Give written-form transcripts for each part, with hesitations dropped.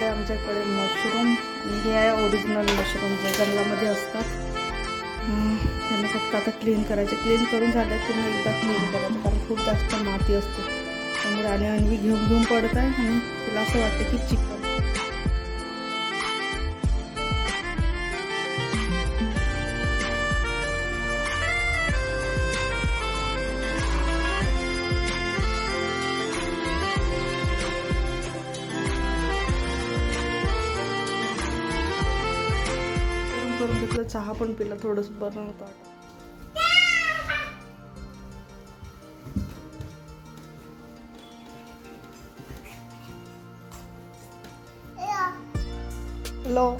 आहे आमच्याकडे मशरूम. आणि हे आहे ओरिजिनल मशरूम जे जंगलामध्ये असतात. त्यांना फक्त आता क्लीन करायचे. क्लीन करून झालं की मग एकदा क्लीन करायचं, कारण खूप जास्त माती असते त्यामुळे. आणि अन्वी घेऊन पडत आहे आणि तिला असं वाटतं की चिकन. करून घेतलं, चहा पण पिला, थोडंसं बरं नव्हतं वाटत. हॅलो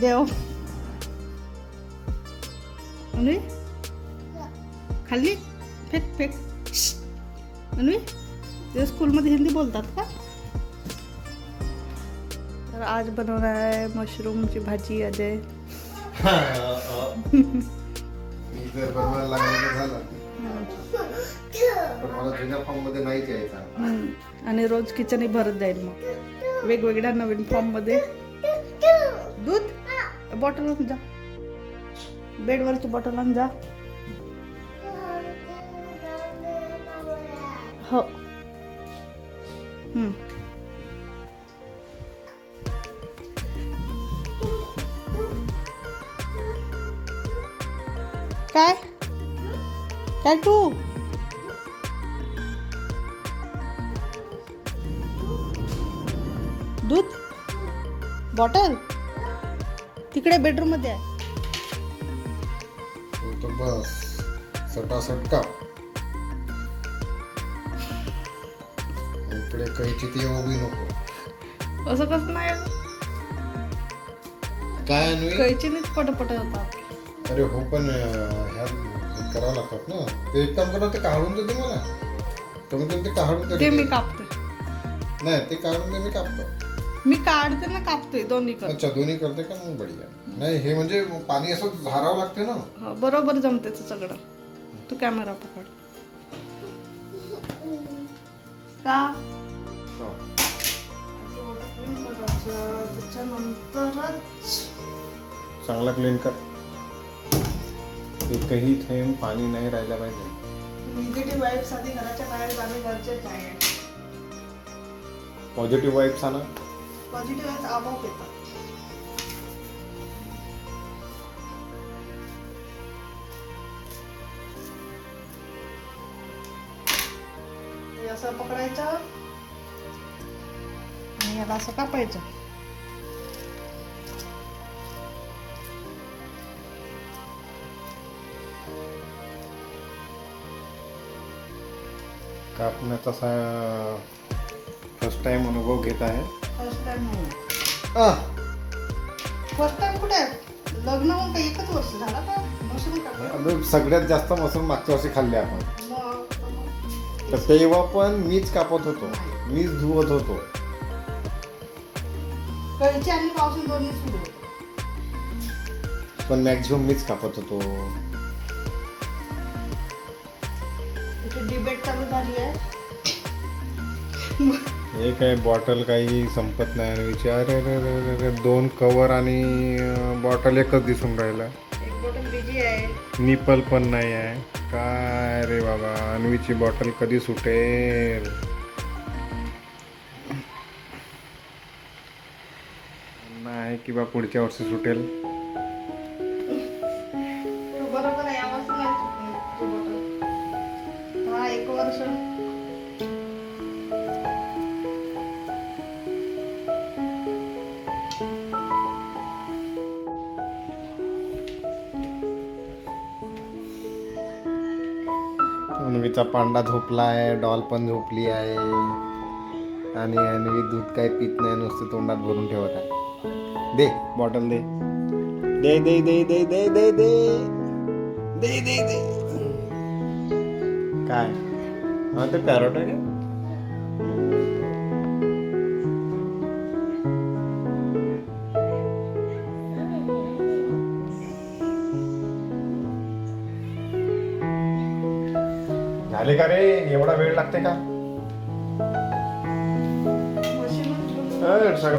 देव अन्वी खाल्ली फेक फेक. अन्वी ते स्कूलमध्ये हिंदी बोलतात का? तर आज बनवणार आहे मशरूमची भाजी. अजय मी जर बनवायला लागलं झालं पण मला जुन्या फॉर्म मध्ये नाहीच यायचा. आणि रोज किचनही भरत जाईल मग वेगवेगळ्या नवीन फॉर्म मध्ये. दूध बॉटल आणून जा, बेडवरची बॉटल आणून जा. हो. काय काय तू दूध बॉटल तिकडे बेडरूम मध्ये आहे. तो बस सटासट इकडे कैची ती उभी नको. असं कसं नाही काय अन्वी? कैचीनेच पटपट होतात. अरे हो पण ह्या करावं लागतात ना. ते एक काम करा, ते काढून देते मला. तुम्ही ते काढून ते दे. मी कापते. नाही ते काढून दे, मी कापतो. मी काढते ना कापते, दोन्ही करते. अच्छा दोन्ही करते का? मग बढिया. नाही हे म्हणजे पाणी असं झारावं लागते ना. हो, बरोबर जमते ते सगळं. तू कॅमेरा पकड का. त्याच्यानंतरच चांगला क्लीन कर. एकही थेंब पाणी नाही राहिला पाहिजे. निगेटिव्ह वाईब्स आधी घराच्या बाहेर जाणे गरजेचे आहे. पॉझिटिव्ह वाईब्स आणा. पॉझिटिव्ह वाईब्स आपोआप येतात. हे असं पकडायचं आणि याला असं कापायचं. कापण्याचा फर्स्ट टाइम अनुभव घेत आहे. फर्स्ट टाइम कुठे आहे? लग्न होऊन काही एकच वर्ष झाला का? मशरूम कापलं. सगळ्यात जास्त मसूर मागच्या वर्षी खाल्ले आपण. मग तर तेव्हा पण मीच कापत होतो, मीच धुवत होतो. कैची आणि पावसून दोन्ही सुरू होतं. पण मॅक्झिमम मीच कापत होतो. इथे डिबेट चालू झाली आहे. हे काय बॉटल काही संपत नाही. आणि विचार अरे 2 कवर आणि बॉटल एकच दिसून राहिला. एक बॉटल बिजी आहे. निपल पण नाही आहे. काय रे बाबा, अन्वीची बॉटल कधी सुटेल? नाही की बा पुढच्या वर्षी सुटेल. तू बरोबर आहे, यावर्षी नाही सुटली ती बॉटल. हा 1 वर्ष. अन्वीचा पांडा झोपला आहे, डॉल पण झोपली आहे. आणि अन्वी दूध काही पित नाही, नुसतं तोंडात भरून ठेवत आहे. दे बॉटल दे. दे दे दे दे दे दे दे दे दे दे. काय हा ते पॅरोट आहे का? झाले का रे? एवढा वेळ लागते का? सगळं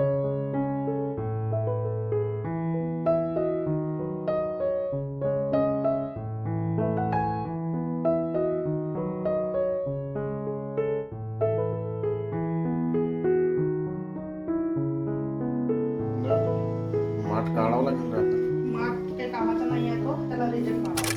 माठ काढावं लागेल आता. माठ काही कामाचा नाही आहे तो, त्याला रिजेक्ट मारा.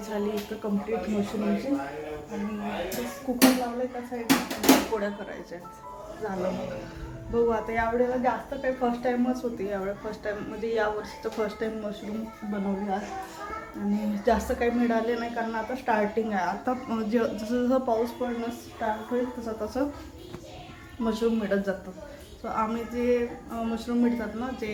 झाली इथं कम्प्लीट मशरूमची आणि कुकर लावलं त्या साईडला पोळ्या करायच्या झालं. मग बघू आता यावेळेला जास्त काही फर्स्ट टाईमच होती. यावेळेला फर्स्ट टाईम म्हणजे यावर्षीचं फर्स्ट टाईम मशरूम बनवले आज आणि जास्त काही मिळाले नाही कारण आता स्टार्टिंग आहे. आता जसं जसं पाऊस पडणं स्टार्ट होईल तसं तसं मशरूम मिळत जातं. सो आम्ही जे मशरूम मिळतात ना जे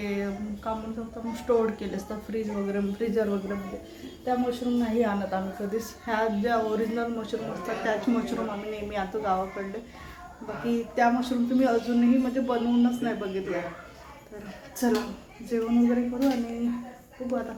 का म्हणू शकतो आपण स्टोअर केले असतात फ्रीजर वगैरेमध्ये, त्या मशरूम नाही आणत आम्ही कधीच. ह्या ज्या ओरिजिनल मशरूम असतात त्याच मशरूम आम्ही नेहमी आणतो गावाकडले. बाकी त्या मशरूम तुम्ही अजूनही म्हणजे बनवूनच नाही बघितल्या. तर चला जेवण वगैरे करू आणि बघू आता.